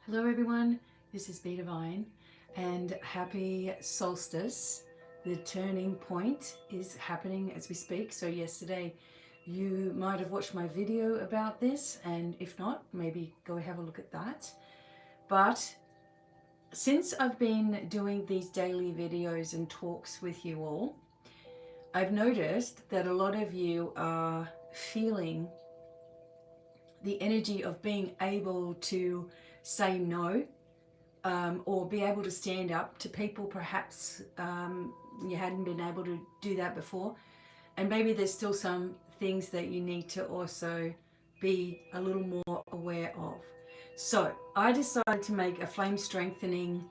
Hello everyone, this is BDevine and happy solstice. The turning point is happening as we speak. So yesterday you might have watched my video about this, and if not, maybe go have a look at that. But since I've been doing these daily videos and talks with you all, I've noticed that a lot of you are feeling the energy of being able to say no, or be able to stand up to people perhaps you hadn't been able to do that before. And maybe there's still some things that you need to also be a little more aware of. So I decided to make a flame strengthening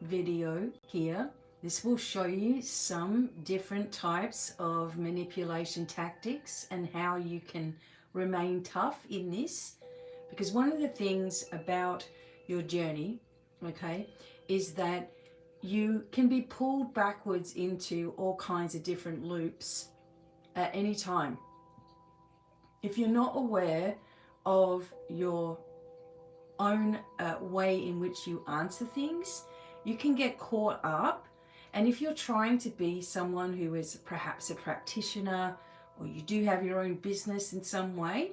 video here. This will show you some different types of manipulation tactics and how you can remain tough in this. Because one of the things about your journey, okay, is that you can be pulled backwards into all kinds of different loops at any time. If you're not aware of your own way in which you answer things, you can get caught up. And if you're trying to be someone who is perhaps a practitioner, or you do have your own business in some way,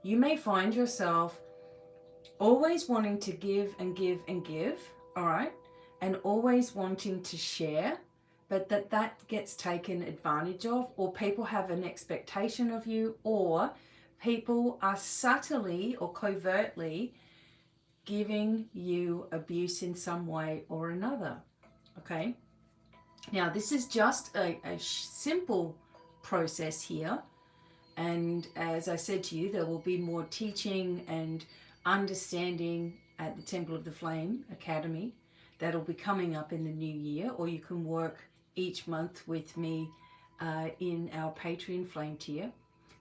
you may find yourself always wanting to give and give and give, all right, and always wanting to share, but that gets taken advantage of, or people have an expectation of you, or people are subtly or covertly giving you abuse in some way or another, okay? Now, this is just a simple process here, and as I said to you, there will be more teaching and understanding at the Temple of the Flame Academy that'll be coming up in the new year, or you can work each month with me in our Patreon Flame tier.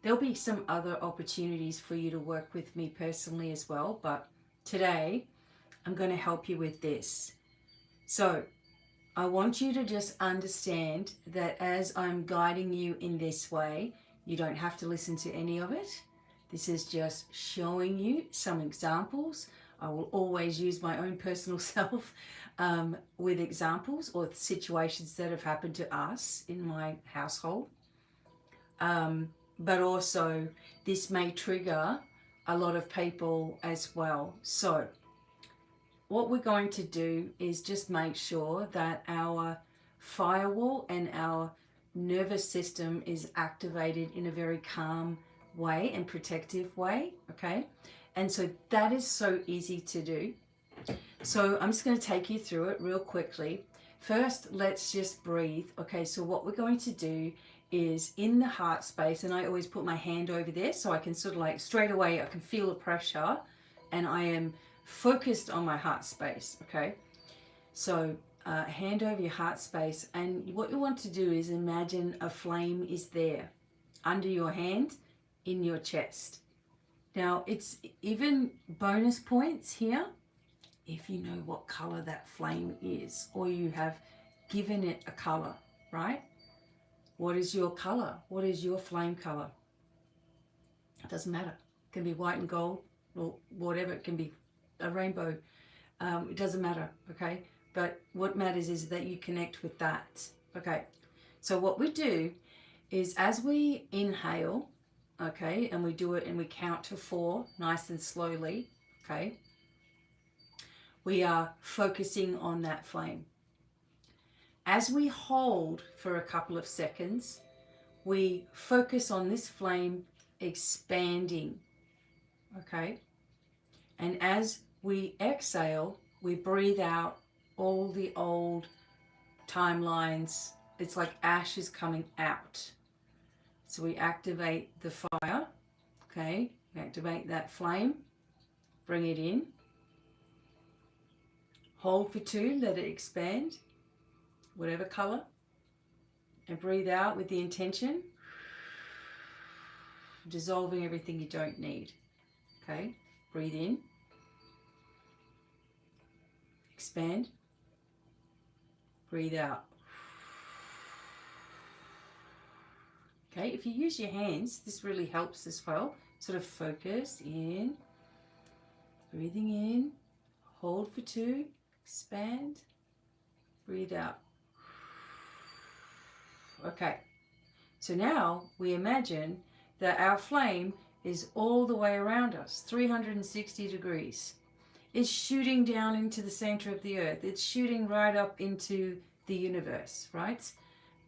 There'll be some other opportunities for you to work with me personally as well, but today I'm going to help you with this. So I want you to just understand that as I'm guiding you in this way, you don't have to listen to any of it. This is just showing you some examples. I will always use my own personal self with examples or situations that have happened to us in my household. But also this may trigger a lot of people as well. So what we're going to do is just make sure that our firewall and our nervous system is activated in a very calm way and protective way, okay? And so that is so easy to do. So I'm just going to take you through it real quickly. First, let's just breathe. Okay, so what we're going to do is in the heart space, and I always put my hand over there so I can sort of like straight away I can feel the pressure and I am focused on my heart space, okay? So hand over your heart space, and what you want to do is imagine a flame is there under your hand in your chest. Now it's even bonus points here if you know what color that flame is, or you have given it a color, right? What is your color? What is your flame color? It doesn't matter. It can be white and gold or whatever. It can be a rainbow. It doesn't matter, okay? But what matters is that you connect with that, okay? So what we do is as we inhale, okay, and we do it and we count to 4 nice and slowly, okay, we are focusing on that flame. As we hold for a couple of seconds, we focus on this flame expanding, okay? And as we exhale, we breathe out all the old timelines. It's like ash is coming out. So we activate the fire, okay? We activate that flame, bring it in. Hold for 2, let it expand, whatever color, and breathe out with the intention, dissolving everything you don't need, okay? Breathe in, expand, breathe out. Okay, if you use your hands, this really helps as well. Sort of focus in, breathing in, Hold for 2, expand, breathe out. Okay, so now we imagine that our flame is all the way around us, 360 degrees. It's shooting down into the center of the earth. It's shooting right up into the universe, right?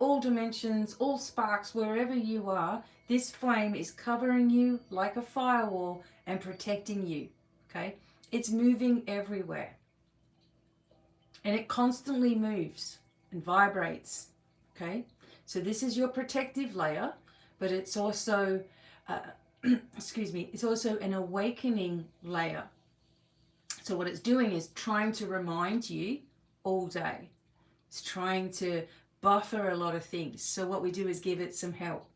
All dimensions, all sparks, wherever you are, this flame is covering you like a firewall and protecting you, okay? It's moving everywhere. And it constantly moves and vibrates, okay? So this is your protective layer, but it's also, excuse me, it's also an awakening layer. So what it's doing is trying to remind you all day. It's trying to buffer a lot of things. So what we do is give it some help.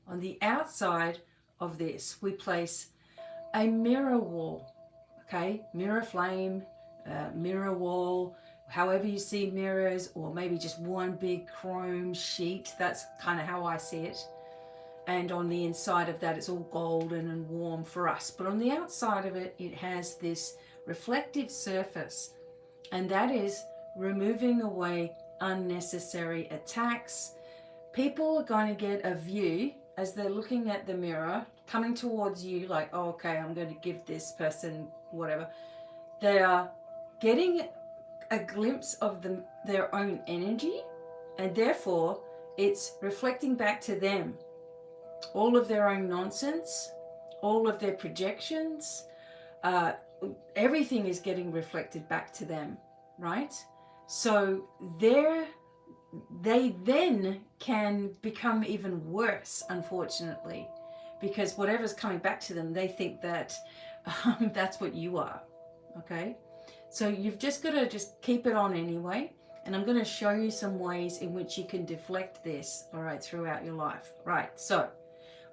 On the outside of this, we place a mirror wall, okay? Mirror flame, mirror wall, however you see mirrors, or maybe just one big chrome sheet. That's kind of how I see it. And on the inside of that, it's all golden and warm for us. But on the outside of it, it has this reflective surface. And that is removing away unnecessary attacks. People are going to get a view as they're looking at the mirror, coming towards you like, oh, okay, I'm going to give this person whatever. They are getting a glimpse of their own energy, and therefore it's reflecting back to them all of their own nonsense, all of their projections, everything is getting reflected back to them, right? So they then can become even worse, unfortunately, because whatever's coming back to them, they think that that's what you are, okay? So you've just got to just keep it on anyway. And I'm going to show you some ways in which you can deflect this, all right, throughout your life. Right, so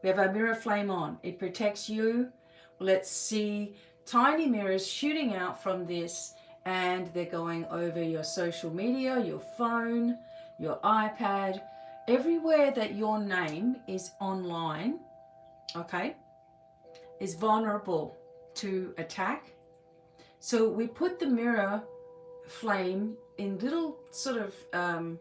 we have our mirror flame on. It protects you. Let's see tiny mirrors shooting out from this, and they're going over your social media, your phone, your iPad, everywhere that your name is online, okay, is vulnerable to attack. So we put the mirror flame in little sort of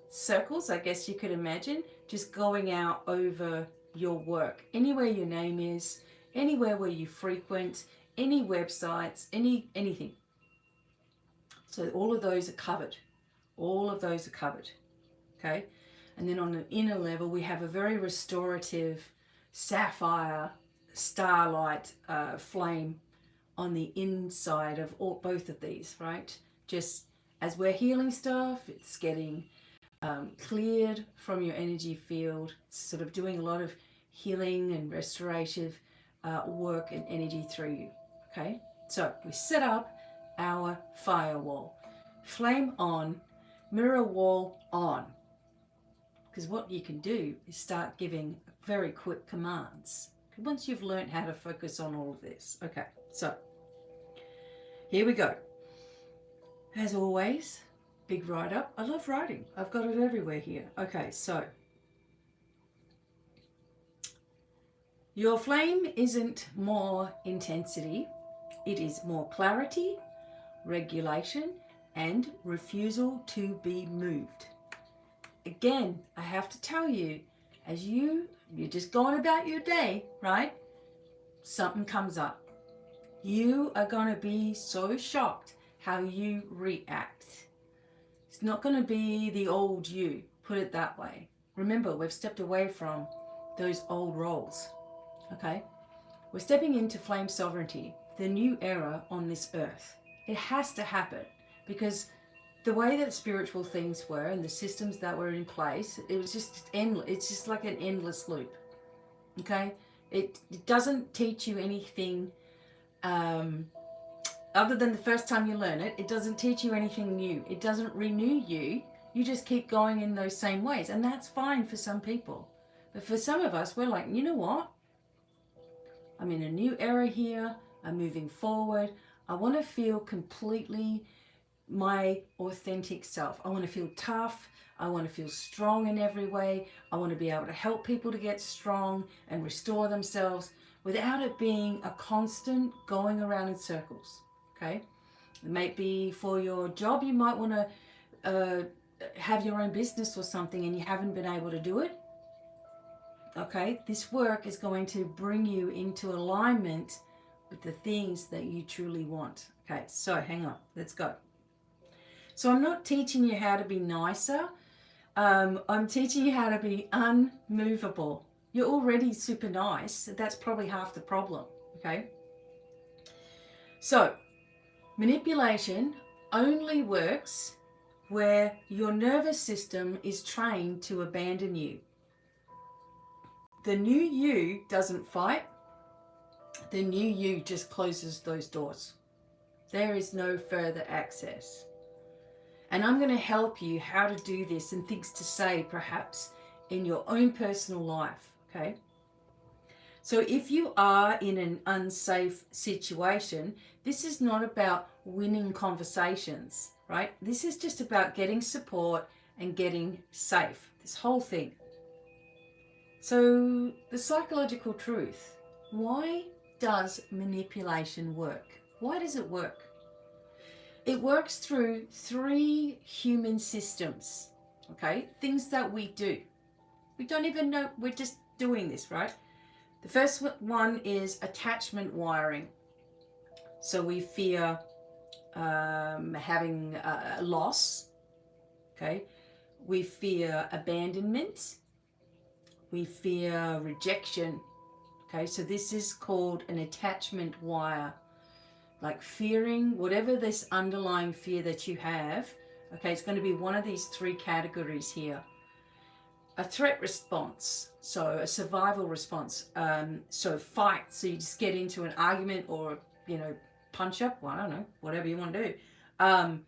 circles, I guess you could imagine, just going out over your work, anywhere your name is, anywhere where you frequent, any websites, anything. So all of those are covered. All of those are covered. Okay. And then on an inner level, we have a very restorative sapphire starlight flame on the inside of both of these, right? Just as we're healing stuff, it's getting cleared from your energy field. It's sort of doing a lot of healing and restorative work and energy through you, okay? So we set up our firewall. Flame on, mirror wall on. Because what you can do is start giving very quick commands once you've learned how to focus on all of this. Okay, so here we go. As always, big write up. I love writing. I've got it everywhere here. Okay, so your flame isn't more intensity. It is more clarity, regulation, and refusal to be moved. Again, I have to tell you, as you're just going about your day, right? Something comes up. You are going to be so shocked how you react. It's not going to be the old you, put it that way. Remember, we've stepped away from those old roles, okay? We're stepping into flame sovereignty, the new era on this earth. It has to happen because the way that spiritual things were and the systems that were in place, it was just endless. It's just like an endless loop, okay? It doesn't teach you anything other than the first time you learn it. It doesn't teach you anything new. It doesn't renew you. You just keep going in those same ways. And that's fine for some people. But for some of us, we're like, you know what? I'm in a new era here. I'm moving forward. I want to feel completely my authentic self. I want to feel tough. I want to feel strong in every way. I want to be able to help people to get strong and restore themselves without it being a constant going around in circles, okay? It might be for your job. You might want to have your own business or something and you haven't been able to do it. Okay, this work is going to bring you into alignment with the things that you truly want. Okay, so hang on, let's go. So I'm not teaching you how to be nicer. I'm teaching you how to be unmovable. You're already super nice. That's probably half the problem. Okay. So manipulation only works where your nervous system is trained to abandon you. The new you doesn't fight. The new you just closes those doors. There is no further access. And I'm going to help you how to do this and things to say perhaps in your own personal life, okay? So if you are in an unsafe situation, this is not about winning conversations, right? This is just about getting support and getting safe, this whole thing. So the psychological truth, why does manipulation work? Why does it work? It works through 3 human systems, okay? Things that we do. We don't even know, we're just doing this, right? The first one is attachment wiring. So we fear having a loss, okay? We fear abandonment. We fear rejection, okay? So this is called an attachment wire. Like fearing, whatever this underlying fear that you have, okay, it's going to be one of these 3 categories here. A threat response, so a survival response, so fight, so you just get into an argument or, you know, punch up, well, I don't know, whatever you want to do.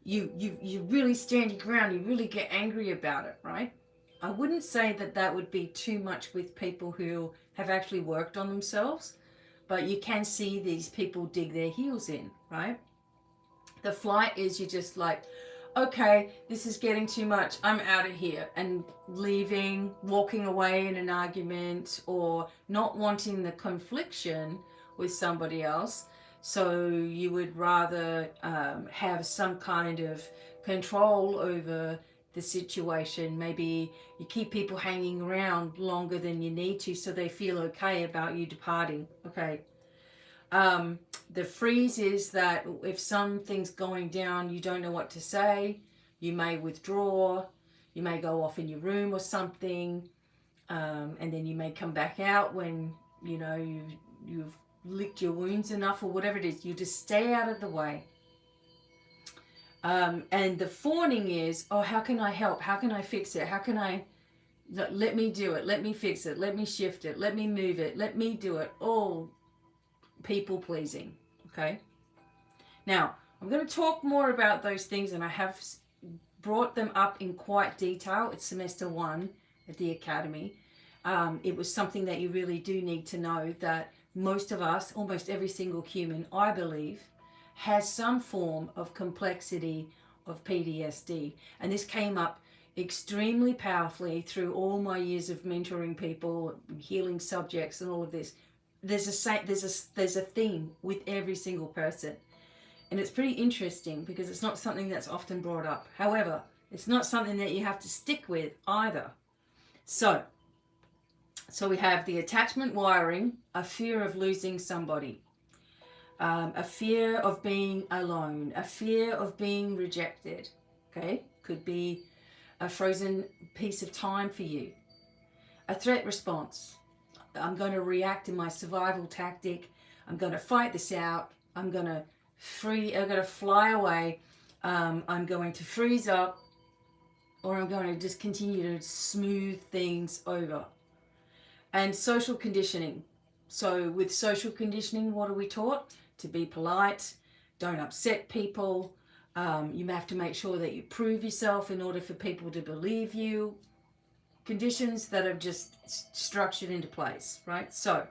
You really stand your ground, you really get angry about it, right? I wouldn't say that that would be too much with people who have actually worked on themselves, but you can see these people dig their heels in, right? The flight is you just like, okay, this is getting too much, I'm out of here, and leaving, walking away in an argument, or not wanting the confliction with somebody else. So you would rather have some kind of control over the situation. Maybe you keep people hanging around longer than you need to so they feel okay about you departing. Okay. The freeze is that if something's going down, you don't know what to say, you may withdraw, you may go off in your room or something, and then you may come back out when, you know, you've licked your wounds enough or whatever it is. You just stay out of the way. And the fawning is, oh, how can I help? How can I fix it? How can I, let me do it. Let me fix it. Let me shift it. Let me move it. Let me do it. All people pleasing. Okay. Now, I'm going to talk more about those things, and I have brought them up in quite detail. It's semester 1 at the academy. It was something that you really do need to know, that most of us, almost every single human, I believe, has some form of complexity of PTSD. And this came up extremely powerfully through all my years of mentoring people, healing subjects and all of this. There's a theme with every single person. And it's pretty interesting because it's not something that's often brought up. However, it's not something that you have to stick with either. So we have the attachment wiring, a fear of losing somebody, a fear of being alone, a fear of being rejected. Okay, could be a frozen piece of time for you. A threat response. I'm going to react in my survival tactic. I'm going to fight this out. I'm going to fly away. I'm going to freeze up, or I'm going to just continue to smooth things over. And social conditioning. So with social conditioning, what are we taught? To be polite, don't upset people. You have to make sure that you prove yourself in order for people to believe you. Conditions that are just structured into place, right? So,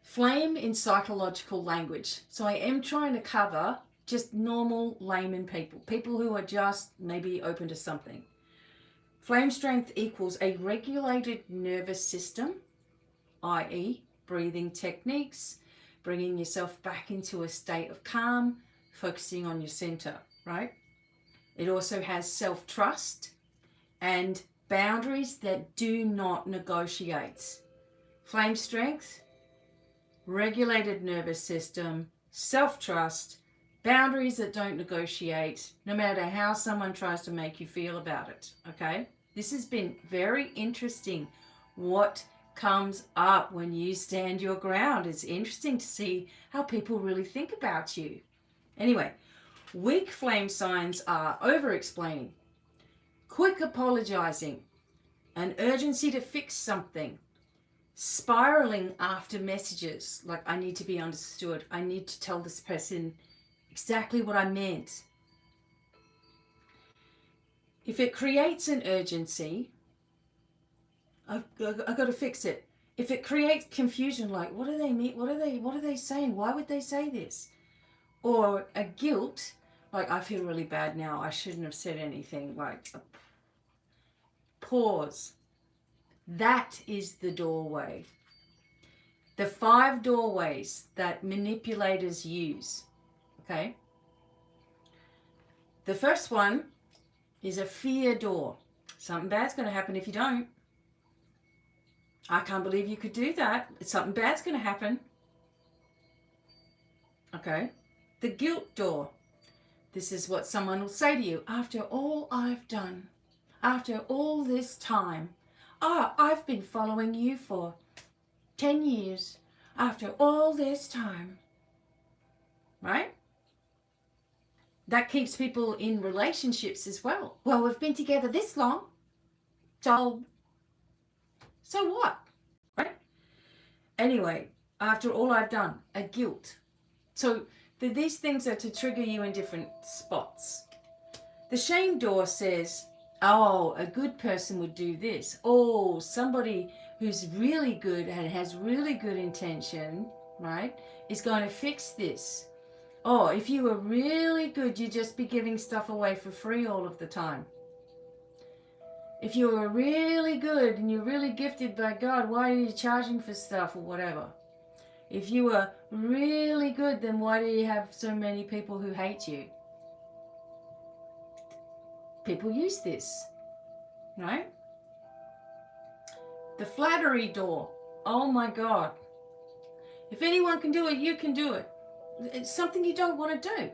flame in psychological language. So I am trying to cover just normal layman people, people who are just maybe open to something. Flame strength equals a regulated nervous system, i.e. breathing techniques, bringing yourself back into a state of calm, focusing on your center, right? It also has self-trust and boundaries that do not negotiate. Flame strength, regulated nervous system, self-trust, boundaries that don't negotiate, no matter how someone tries to make you feel about it, okay? This has been very interesting. What comes up when you stand your ground? It's interesting to see how people really think about you. Anyway, weak flame signs are over-explaining, quick apologizing, an urgency to fix something, spiraling after messages, like I need to be understood, I need to tell this person exactly what I meant. If it creates an urgency, I've got to fix it. If it creates confusion, like what do they mean? What are they saying? Why would they say this? Or a guilt, like I feel really bad now, I shouldn't have said anything, like pause. That is the doorway. The 5 doorways that manipulators use, okay? The first one is a fear door. Something bad's going to happen if you don't. I can't believe you could do that. Something bad's going to happen. Okay. The guilt door. This is what someone will say to you. After all I've done, after all this time, I've been following you for 10 years. After all this time. Right? That keeps people in relationships as well. Well, we've been together this long. So what? Right? Anyway, after all I've done, a guilt. So these things are to trigger you in different spots. The shame door says, oh, a good person would do this. Oh, somebody who's really good and has really good intention, right, is going to fix this. Oh, if you were really good, you'd just be giving stuff away for free all of the time. If you were really good and you're really gifted by God, why are you charging for stuff or whatever? If you were really good, then why do you have so many people who hate you? People use this, right? The flattery door. Oh my God. If anyone can do it, you can do it. It's something you don't want to do.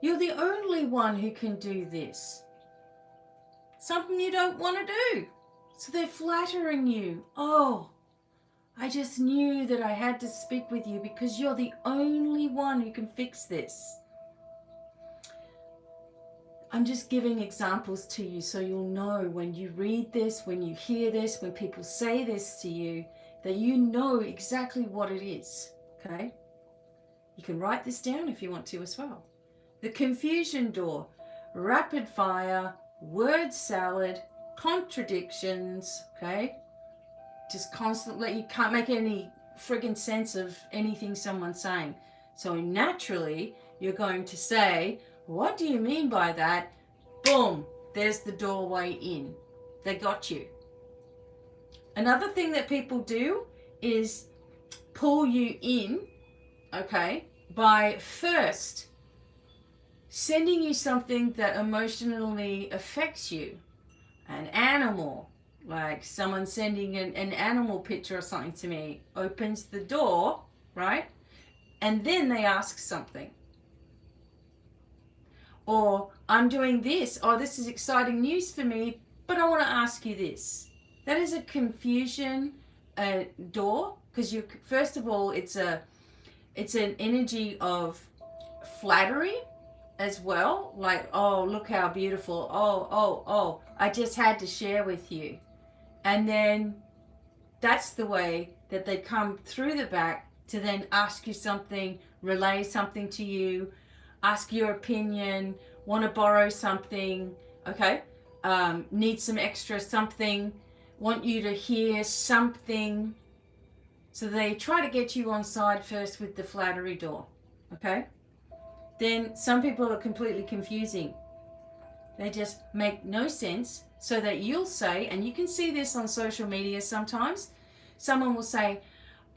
You're the only one who can do this. Something you don't want to do. So they're flattering you. Oh, I just knew that I had to speak with you because you're the only one who can fix this. I'm just giving examples to you so you'll know when you read this, when you hear this, when people say this to you, that you know exactly what it is, okay? You can write this down if you want to as well. The confusion door, rapid fire, word salad, contradictions, okay? Just constantly, you can't make any friggin' sense of anything someone's saying. So naturally, you're going to say, what do you mean by that? Boom, there's the doorway in. They got you. Another thing that people do is pull you in, okay, by first sending you something that emotionally affects you. An animal, like someone sending an animal picture or something to me, opens the door, right? And then they ask something. Or I'm doing this. Oh, this is exciting news for me, but I want to ask you this. That is a confusion door, because you, first of all, it's an energy of flattery as well. Like, oh, look how beautiful. Oh, I just had to share with you. And then that's the way that they come through the back to then ask you something, relay something to you, ask your opinion, want to borrow something, okay? Need some extra something, want you to hear something. So they try to get you on side first with the flattery door, okay? Then some people are completely confusing. They just make no sense, so that you'll say, and you can see this on social media sometimes, someone will say,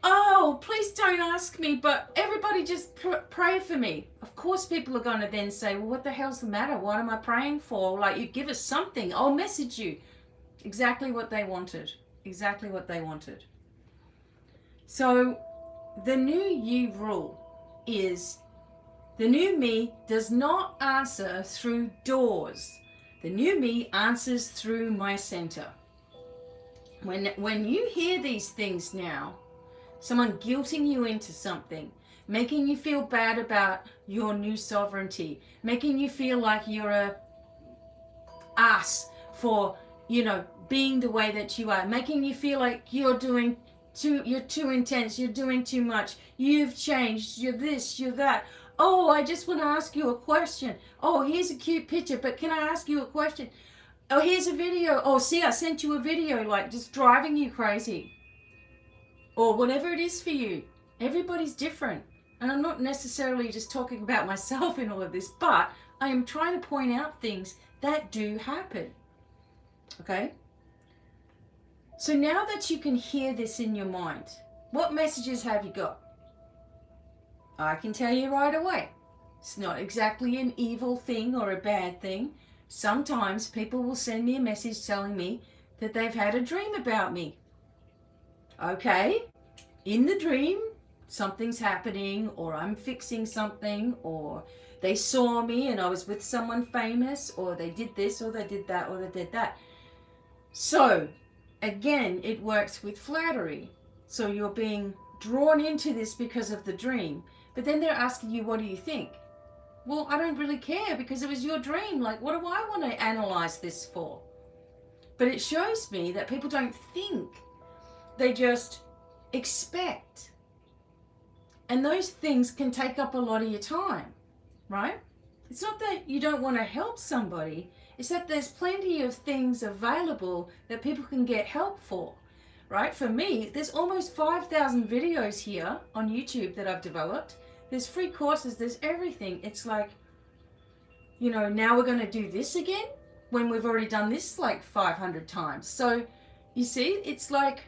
oh, please don't ask me, but everybody just pray for me. Of course, people are going to then say, well, what the hell's the matter? What am I praying for? Like, you give us something. I'll message you. Exactly what they wanted. Exactly what they wanted. So, the new you rule is the new me does not answer through doors. The new me answers through my center. When you hear these things now, someone guilting you into something, making you feel bad about your new sovereignty, making you feel like you're a ass for, being the way that you are, making you feel like you're too intense, you're doing too much, you've changed, you're this, you're that. Oh, I just want to ask you a question. Oh, here's a cute picture, but can I ask you a question? Oh, here's a video. Oh, see, I sent you a video, like just driving you crazy. Or whatever it is for you. Everybody's different. And I'm not necessarily just talking about myself in all of this, but I am trying to point out things that do happen. Okay? So now that you can hear this in your mind, what messages have you got? I can tell you right away. It's not exactly an evil thing or a bad thing. Sometimes people will send me a message telling me that they've had a dream about me. Okay, in the dream, something's happening, or I'm fixing something, or they saw me and I was with someone famous, or they did this, or they did that, or they did that. So, again, it works with flattery. So you're being drawn into this because of the dream. But then they're asking you, what do you think? Well, I don't really care because it was your dream. Like, what do I want to analyze this for? But it shows me that people don't think. They just expect. And those things can take up a lot of your time, right? It's not that you don't want to help somebody. It's that there's plenty of things available that people can get help for, right? For me, there's almost 5,000 videos here on YouTube that I've developed. There's free courses, there's everything. It's like, now we're going to do this again when we've already done this like 500 times. So you see, it's like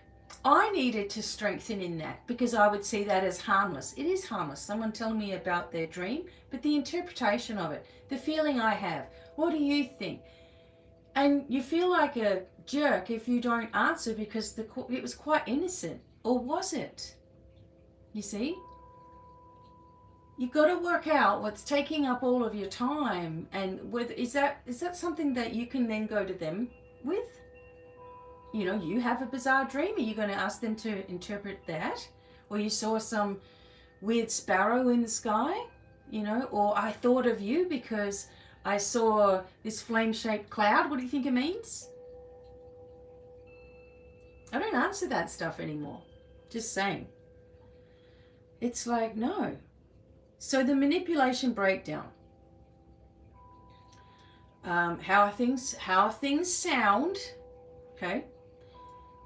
I needed to strengthen in that because I would see that as harmless. It is harmless. Someone telling me about their dream, but the interpretation of it, the feeling I have, what do you think? And you feel like a jerk if you don't answer because it was quite innocent. Or was it? You see? You've got to work out what's taking up all of your time, and is that something that you can then go to them with? You have a bizarre dream. Are you going to ask them to interpret that? Or you saw some weird sparrow in the sky, or I thought of you because I saw this flame-shaped cloud. What do you think it means? I don't answer that stuff anymore. Just saying. It's like, no. So the manipulation breakdown. How things sound, okay?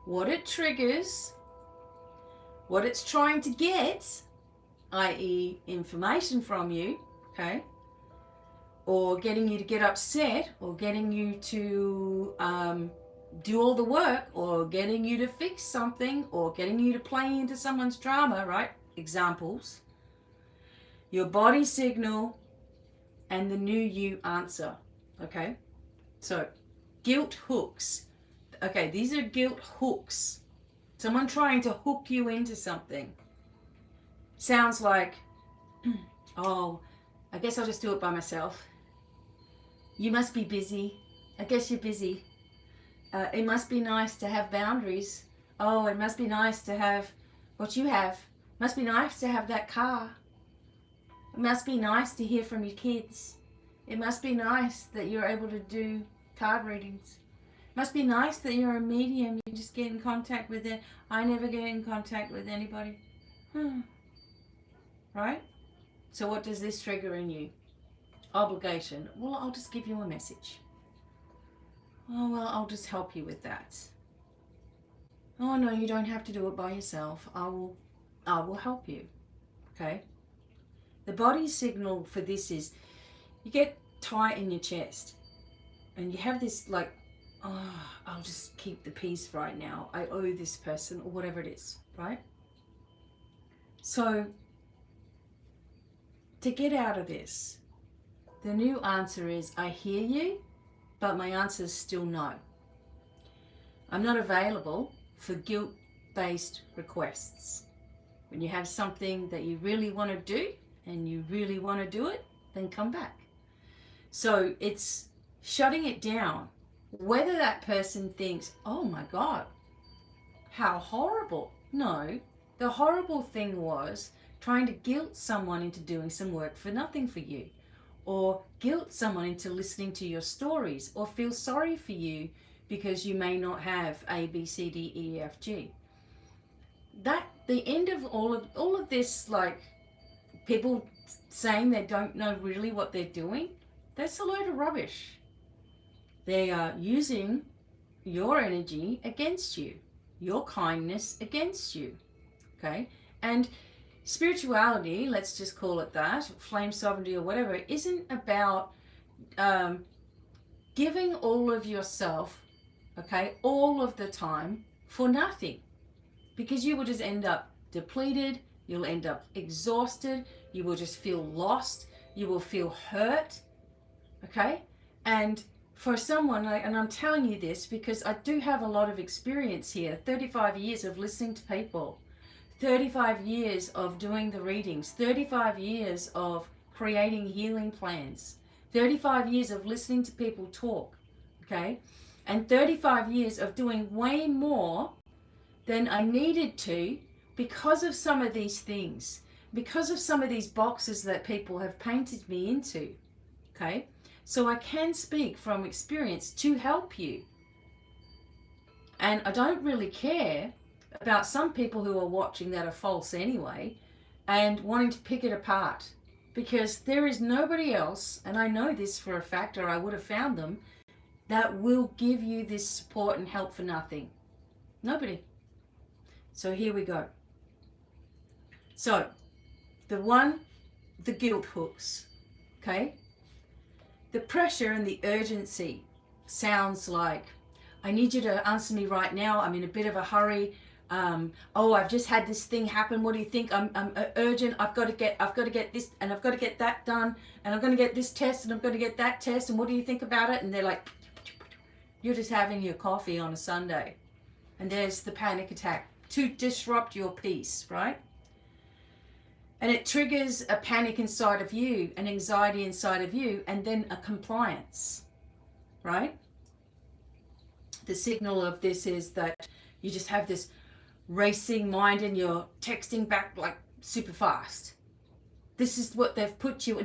What it triggers, what it's trying to get, i.e. information from you, okay? Or getting you to get upset, or getting you to do all the work, or getting you to fix something, or getting you to play into someone's drama, right? Examples. Your body signal and the new you answer, okay? So, guilt hooks. Okay, these are guilt hooks. Someone trying to hook you into something. Sounds like, oh, I guess I'll just do it by myself. You must be busy. I guess you're busy. It must be nice to have boundaries. Oh, it must be nice to have what you have. Must be nice to have that car. It must be nice to hear from your kids. It must be nice that you're able to do card readings. It must be nice that you're a medium. You just get in contact with it. I never get in contact with anybody. Right? So what does this trigger in you? Obligation. Well, I'll just give you a message. Oh, well, I'll just help you with that. Oh, no, you don't have to do it by yourself. I will help you. Okay? The body signal for this is you get tight in your chest and you have this like, oh, I'll just keep the peace right now. I owe this person or whatever it is, right? So to get out of this, the new answer is, I hear you, but my answer is still no. I'm not available for guilt-based requests. When you have something that you really want to do and you really want to do it, then come back. So it's shutting it down. Whether that person thinks, oh my God, how horrible. No, the horrible thing was trying to guilt someone into doing some work for nothing for you, or guilt someone into listening to your stories, or feel sorry for you because you may not have A, B, C, D, E, F, G. That the end of all of this, like people saying they don't know really what they're doing, that's a load of rubbish. They are using your energy against you, your kindness against you. Okay? And spirituality, let's just call it that, flame sovereignty or whatever, isn't about giving all of yourself, okay, all of the time for nothing. Because you will just end up depleted, you'll end up exhausted, you will just feel lost, you will feel hurt, okay? And for someone, and I'm telling you this because I do have a lot of experience here, 35 years of listening to people, 35 years of doing the readings, 35 years of creating healing plans, 35 years of listening to people talk, okay? And 35 years of doing way more than I needed to because of some of these things, because of some of these boxes that people have painted me into, okay? So I can speak from experience to help you. And I don't really care about some people who are watching that are false anyway and wanting to pick it apart, because there is nobody else, and I know this for a fact or I would have found them, that will give you this support and help for nothing. Nobody. So here we go. So the guilt hooks, okay? The pressure and the urgency sounds like, I need you to answer me right now. I'm in a bit of a hurry. Oh, I've just had this thing happen. What do you think? I'm urgent. I've got to get this, and I've got to get that done, and I'm going to get this test, and I'm going to get that test, and what do you think about it? And they're like, you're just having your coffee on a Sunday, and there's the panic attack to disrupt your peace, right? And it triggers a panic inside of you, an anxiety inside of you, and then a compliance, right? The signal of this is that you just have this racing mind and you're texting back like super fast. This is what they've put you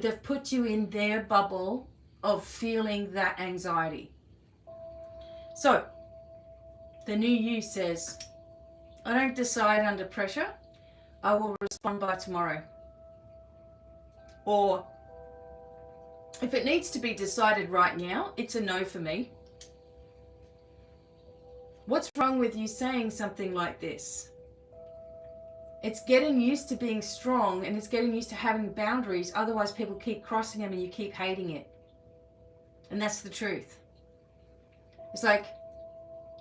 in their bubble of feeling that anxiety. So the new you says, I don't decide under pressure. I will respond by tomorrow. Or if it needs to be decided right now, it's a no for me. What's wrong with you saying something like this? It's getting used to being strong, and it's getting used to having boundaries. Otherwise, people keep crossing them and you keep hating it. And that's the truth. It's like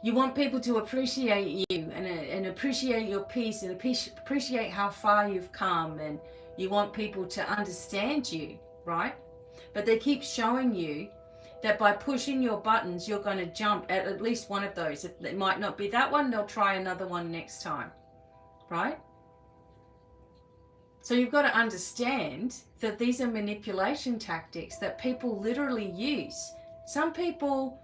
you want people to appreciate you and appreciate your peace and appreciate how far you've come, and you want people to understand you, right? But they keep showing you that by pushing your buttons, you're going to jump at least one of those. It might not be that one, they'll try another one next time, right? So you've got to understand that these are manipulation tactics that people literally use. Some people,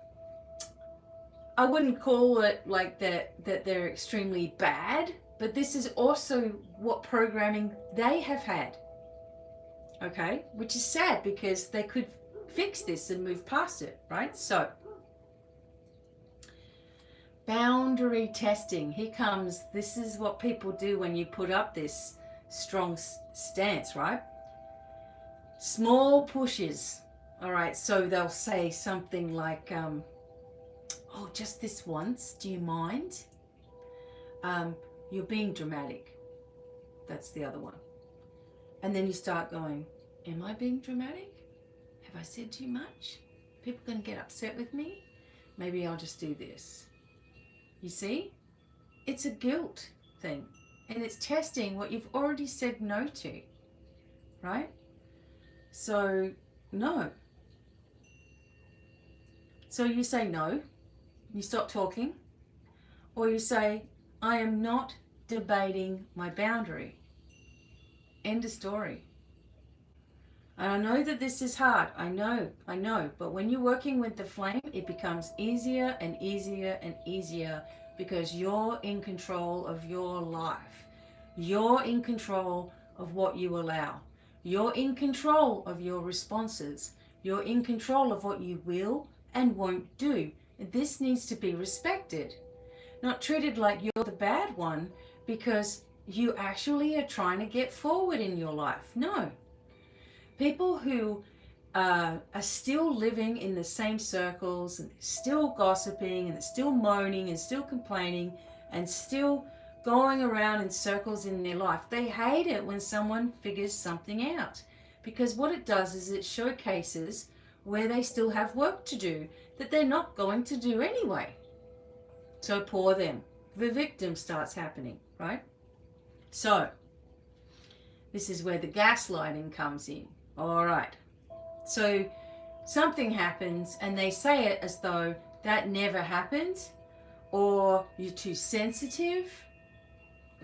I wouldn't call it like that they're extremely bad, but this is also what programming they have had, okay? Which is sad because they could fix this and move past it, right? So, boundary testing. Here comes, this is what people do when you put up this strong stance, right? Small pushes. All right, so they'll say something like, oh, just this once, do you mind? You're being dramatic. That's the other one. And then you start going, am I being dramatic? Have I said too much? People are going to get upset with me? Maybe I'll just do this. You see? It's a guilt thing. And it's testing what you've already said no to, right? So, no. So you say no, you stop talking, or you say, I am not debating my boundary. End of story. And I know that this is hard. I know. But when you're working with the flame, it becomes easier and easier and easier because you're in control of your life. You're in control of what you allow. You're in control of your responses. You're in control of what you will and won't do. This needs to be respected, not treated like you're the bad one because you actually are trying to get forward in your life. No. People who are still living in the same circles and still gossiping and still moaning and still complaining and still going around in circles in their life, they hate it when someone figures something out, because what it does is it showcases where they still have work to do that they're not going to do anyway. So poor them. The victim starts happening, right? So this is where the gaslighting comes in. All right. So something happens and they say it as though that never happened, or you're too sensitive,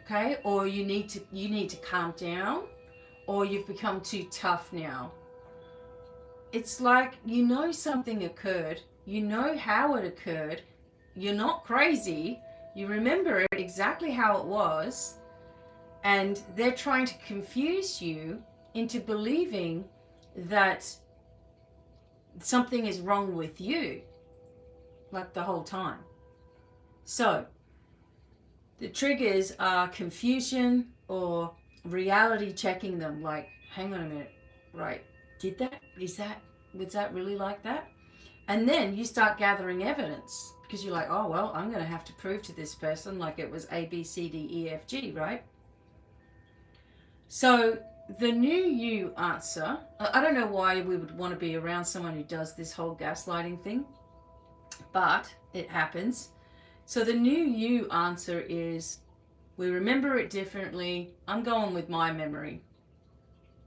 okay? Or you need to calm down, or you've become too tough now. It's like, you know, something occurred, you know how it occurred, you're not crazy, you remember it exactly how it was, and they're trying to confuse you into believing that something is wrong with you, like the whole time. So the triggers are confusion or reality checking them, like, hang on a minute, right, was that really like that? And then you start gathering evidence because you're like, oh, well, I'm going to have to prove to this person like it was A, B, C, D, E, F, G, right? So the new you answer, I don't know why we would want to be around someone who does this whole gaslighting thing, but it happens. So the new you answer is, we remember it differently. I'm going with my memory.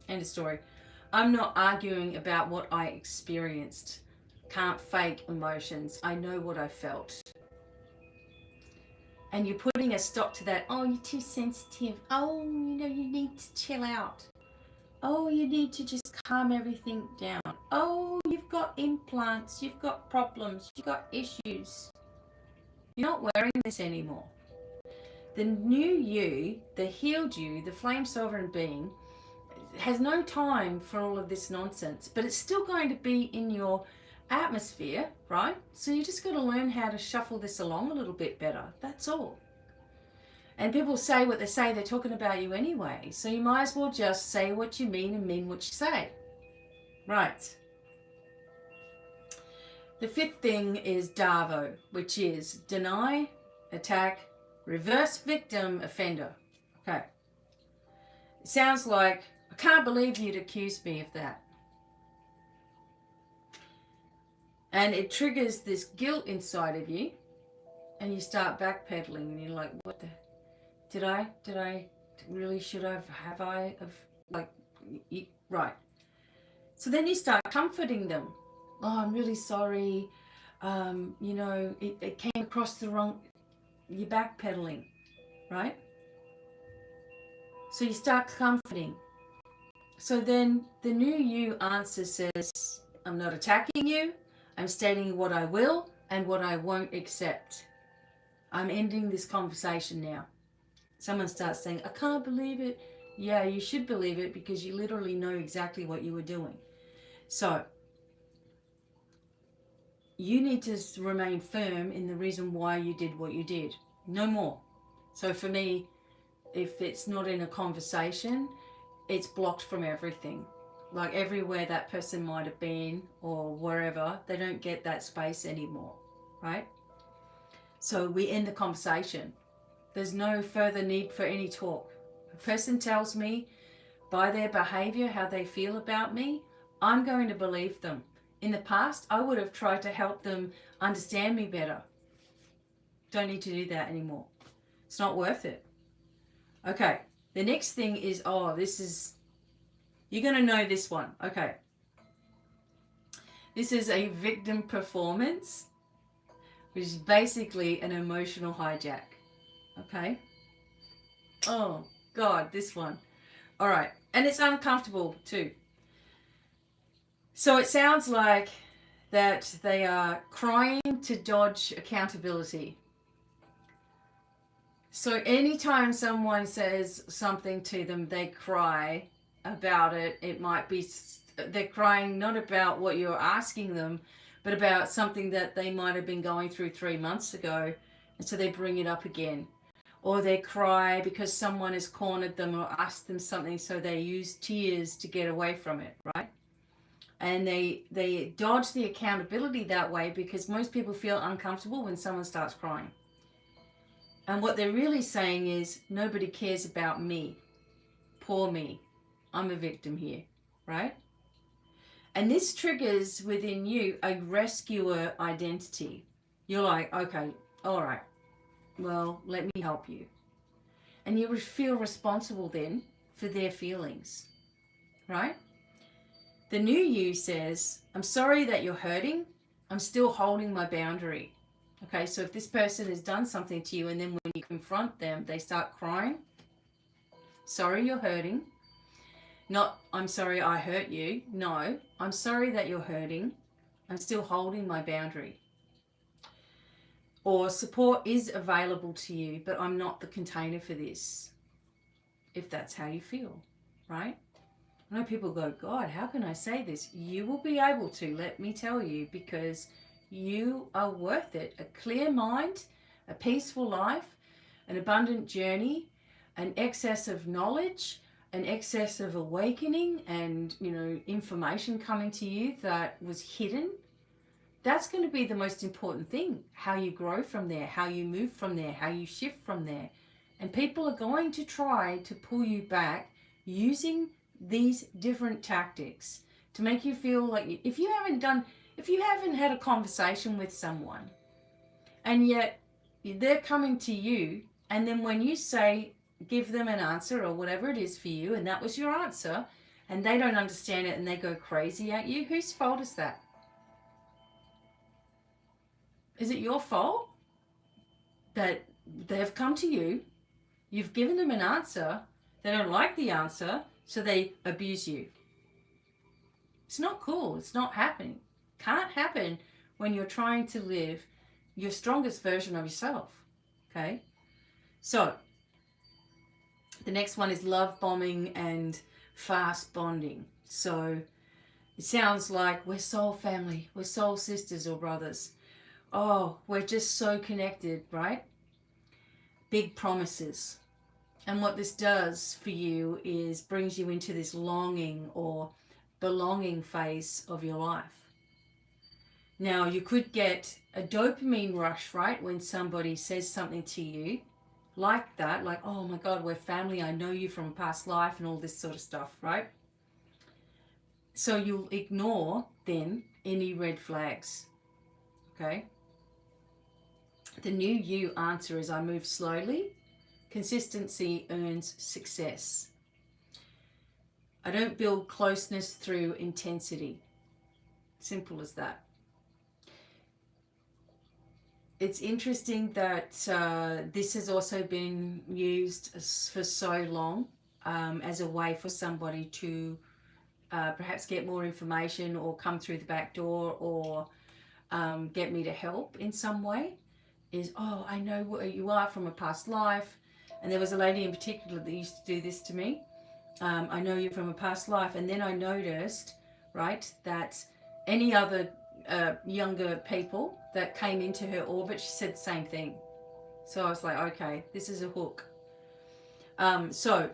End of story. I'm not arguing about what I experienced. Can't fake emotions. I know what I felt. And you're putting a stop to that. Oh, you're too sensitive. Oh, you know, you need to chill out. Oh, you need to just calm everything down. Oh, you've got implants. You've got problems. You've got issues. You're not wearing this anymore. The new you, the healed you, the flame sovereign being, has no time for all of this nonsense, but it's still going to be in your atmosphere, right? So you just got to learn how to shuffle this along a little bit better. That's all. And people say what they say, they're talking about you anyway. So you might as well just say what you mean and mean what you say. Right. The fifth thing is DAVO, which is deny, attack, reverse victim, offender. Okay. It sounds like, I can't believe you'd accuse me of that. And it triggers this guilt inside of you, and you start backpedaling, and you're like, what the, did I really, should have I, like, right. So then you start comforting them. Oh, I'm really sorry. You know, it came across the wrong, you're backpedaling, right? So you start comforting. So then the new you answer says, I'm not attacking you. I'm stating what I will and what I won't accept. I'm ending this conversation now. Someone starts saying, I can't believe it. Yeah, you should believe it because you literally know exactly what you were doing. So you need to remain firm in the reason why you did what you did. No more. So for me, if it's not in a conversation, it's blocked from everything. Like everywhere that person might have been or wherever, they don't get that space anymore, right? So we end the conversation. There's no further need for any talk. A person tells me by their behavior how they feel about me, I'm going to believe them. In the past, I would have tried to help them understand me better. Don't need to do that anymore. It's not worth it. Okay, the next thing is, oh, this is, you're going to know this one. Okay. This is a victim performance, which is basically an emotional hijack. Okay. Oh, God, this one. All right. And it's uncomfortable too. So it sounds like that they are crying to dodge accountability. So anytime someone says something to them, they cry about it. It might be they're crying not about what you're asking them, but about something that they might have been going through 3 months ago. And so they bring it up again. Or they cry because someone has cornered them or asked them something, so they use tears to get away from it, right? And they dodge the accountability that way because most people feel uncomfortable when someone starts crying. And what they're really saying is, nobody cares about me. Poor me. I'm a victim here, right? And this triggers within you a rescuer identity. You're like, okay, all right, well, let me help you. And you feel responsible then for their feelings, right? The new you says, I'm sorry that you're hurting. I'm still holding my boundary. Okay, so if this person has done something to you and then when you confront them, they start crying, sorry you're hurting. Not, I'm sorry I hurt you. No, I'm sorry that you're hurting. I'm still holding my boundary. Or support is available to you, but I'm not the container for this. If that's how you feel, right? I know people go, God, how can I say this? You will be able to, let me tell you, because you are worth it. A clear mind, a peaceful life, an abundant journey, an excess of knowledge, an excess of awakening and, information coming to you that was hidden. That's going to be the most important thing. How you grow from there, how you move from there, how you shift from there. And people are going to try to pull you back using these different tactics to make you feel like if you haven't had a conversation with someone and yet they're coming to you, and then when you say, give them an answer or whatever it is for you, and that was your answer, and they don't understand it and they go crazy at you, whose fault is that? Is it your fault that they've come to you, you've given them an answer, they don't like the answer, so they abuse you? It's not cool. It's not happening. Can't happen when you're trying to live your strongest version of yourself. Okay? So, the next one is love bombing and fast bonding. So, it sounds like we're soul family, we're soul sisters or brothers. Oh, we're just so connected, right? Big promises. And what this does for you is brings you into this longing or belonging phase of your life. Now, you could get a dopamine rush, right, when somebody says something to you like that, like, oh my God, we're family, I know you from a past life and all this sort of stuff, right? So you'll ignore then any red flags, okay? The new you answer is, I move slowly. Consistency earns success. I don't build closeness through intensity. Simple as that. It's interesting that this has also been used for so long as a way for somebody to perhaps get more information or come through the back door or get me to help in some way. Is, oh, I know what you are from a past life. And there was a lady in particular that used to do this to me. I know you from a past life. And then I noticed, right, that any other younger people that came into her orbit, she said the same thing. So I was like, okay, this is a hook. So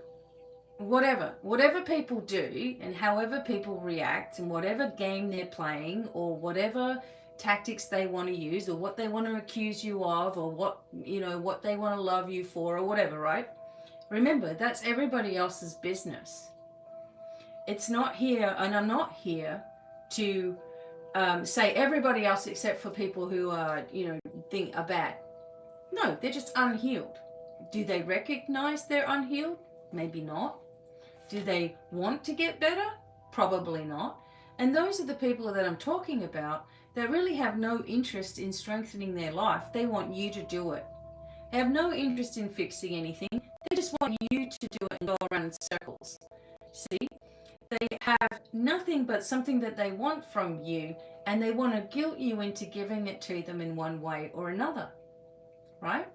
whatever people do and however people react and whatever game they're playing or whatever tactics they want to use or what they want to accuse you of or what they want to love you for or whatever, right? Remember, that's everybody else's business. It's not here, and I'm not here to say everybody else except for people who are, think are bad. No, they're just unhealed. Do they recognize they're unhealed? Maybe not. Do they want to get better? Probably not. And those are the people that I'm talking about that really have no interest in strengthening their life. They want you to do it. They have no interest in fixing anything. They just want you to do it and go around in circles. See? They have nothing but something that they want from you, and they want to guilt you into giving it to them in one way or another. Right?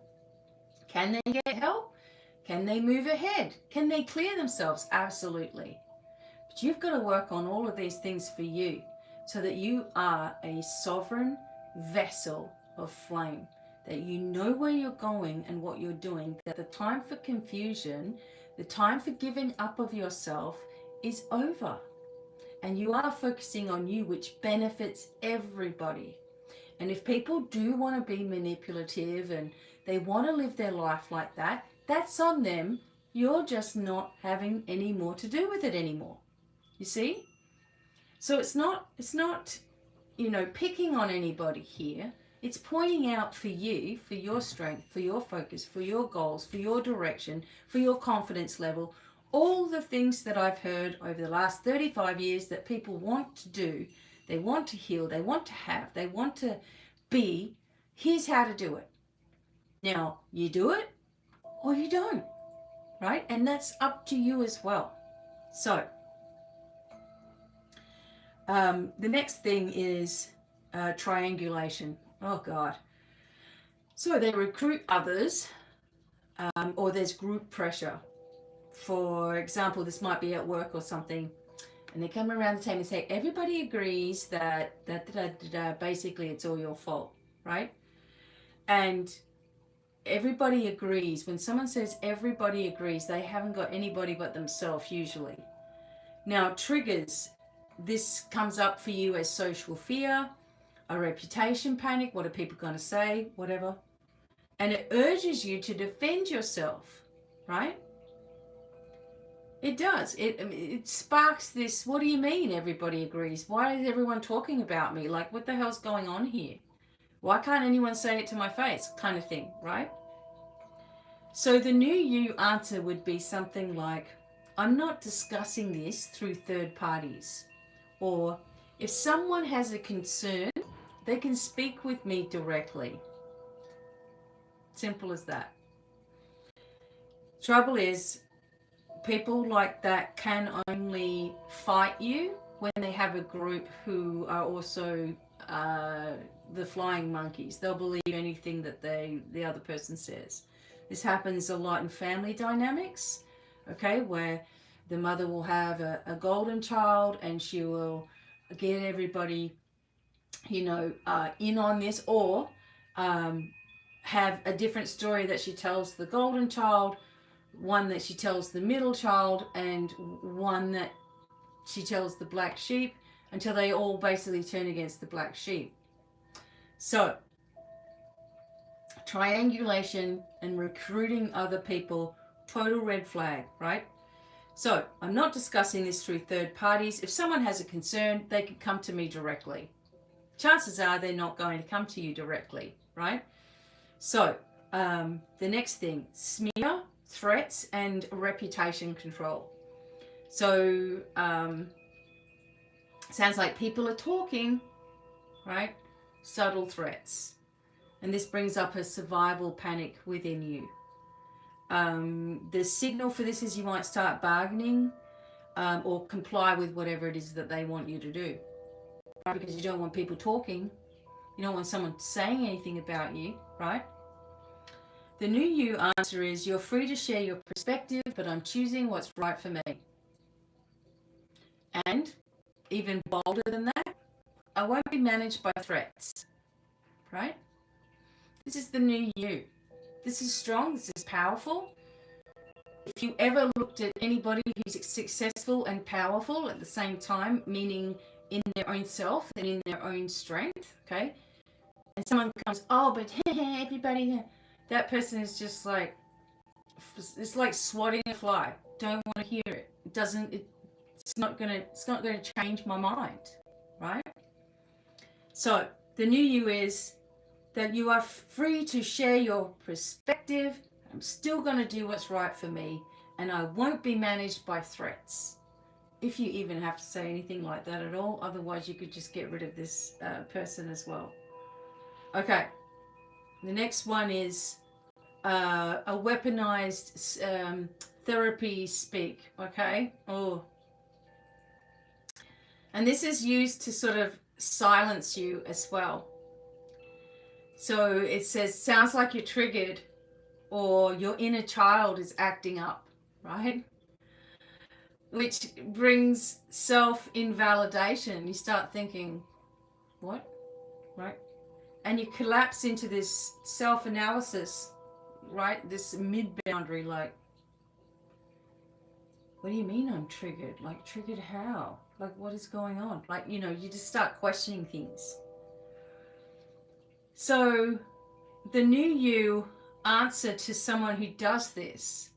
Can they get help? Can they move ahead? Can they clear themselves? Absolutely. But you've got to work on all of these things for you so that you are a sovereign vessel of flame, that you know where you're going and what you're doing, that the time for confusion, the time for giving up of yourself is over. And you are focusing on you, which benefits everybody. And if people do want to be manipulative and they want to live their life like that, that's on them. You're just not having any more to do with it anymore. You see? So it's not, picking on anybody here. It's pointing out for you, for your strength, for your focus, for your goals, for your direction, for your confidence level, all the things that I've heard over the last 35 years that people want to do. They want to heal, they want to have, they want to be. Here's how to do it. Now, you do it or you don't, right? And that's up to you as well. So, the next thing is triangulation. Oh, God. So they recruit others, or there's group pressure. For example, this might be at work or something, and they come around the table and say, everybody agrees that basically it's all your fault, right? And everybody agrees. When someone says everybody agrees, they haven't got anybody but themselves usually. Now, triggers, this comes up for you as social fear, a reputation panic, what are people going to say, whatever. And it urges you to defend yourself, right? It does. It sparks this, what do you mean everybody agrees? Why is everyone talking about me? Like, what the hell's going on here? Why can't anyone say it to my face? Kind of thing, right? So the new you answer would be something like, I'm not discussing this through third parties. Or if someone has a concern, they can speak with me directly. Simple as that. Trouble is, people like that can only fight you when they have a group who are also the flying monkeys. They'll believe anything that the other person says. This happens a lot in family dynamics, okay, where the mother will have a golden child and she will get everybody, in on this, or have a different story that she tells the golden child, one that she tells the middle child, and one that she tells the black sheep, until they all basically turn against the black sheep. So, triangulation and recruiting other people, total red flag, right? So, I'm not discussing this through third parties. If someone has a concern, they can come to me directly. Chances are they're not going to come to you directly, right? So, the next thing, smear, threats, and reputation control. So, sounds like people are talking, right? Subtle threats. And this brings up a survival panic within you. The signal for this is you might start bargaining or comply with whatever it is that they want you to do. Right? Because you don't want people talking. You don't want someone saying anything about you, right? The new you answer is, you're free to share your perspective, but I'm choosing what's right for me. And even bolder than that, I won't be managed by threats, right? This is the new you. This is strong, this is powerful. If you ever looked at anybody who's successful and powerful at the same time, meaning in their own self and in their own strength, okay? And someone comes, oh, but everybody, that person is just like, it's like swatting a fly. Don't want to hear it. It's not gonna change my mind, right? So the new you is that you are free to share your perspective. I'm still going to do what's right for me, and I won't be managed by threats. If you even have to say anything like that at all, otherwise you could just get rid of this person as well. Okay, the next one is a weaponized therapy speak, okay? Oh. And this is used to sort of silence you as well. So it says, sounds like you're triggered or your inner child is acting up, right? Which brings self-invalidation. You start thinking, what? Right? And you collapse into this self-analysis, right? This mid-boundary, like, what do you mean I'm triggered? Like, triggered how? Like, what is going on? Like, you know, you just start questioning things. So the new you answer to someone who does this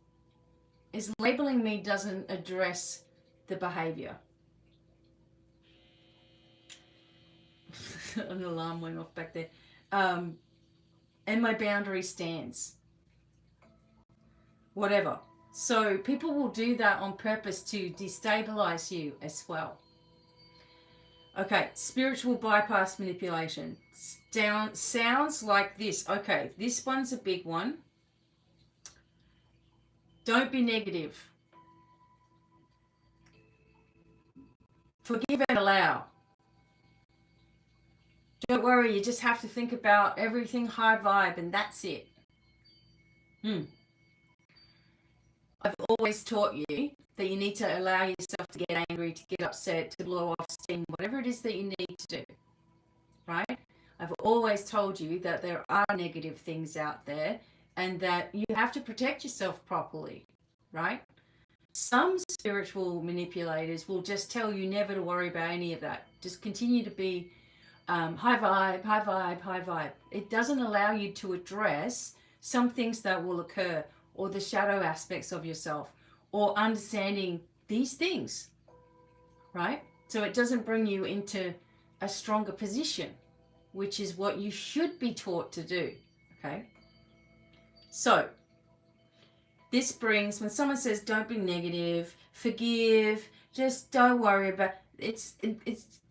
is labeling me doesn't address the behavior. An alarm went off back there. And my boundary stands. Whatever. So people will do that on purpose to destabilize you as well. Okay, spiritual bypass manipulation. Sounds like this. Okay, this one's a big one. Don't be negative. Forgive and allow. Don't worry, you just have to think about everything high vibe and that's it. I've always taught you that you need to allow yourself to get angry, to get upset, to blow off steam, whatever it is that you need to do, right? I've always told you that there are negative things out there and that you have to protect yourself properly, right? Some spiritual manipulators will just tell you never to worry about any of that. Just continue to be high vibe, high vibe, high vibe. It doesn't allow you to address some things that will occur, or the shadow aspects of yourself, or understanding these things, right? So it doesn't bring you into a stronger position, which is what you should be taught to do, okay? So this brings, when someone says don't be negative, forgive, just don't worry about it's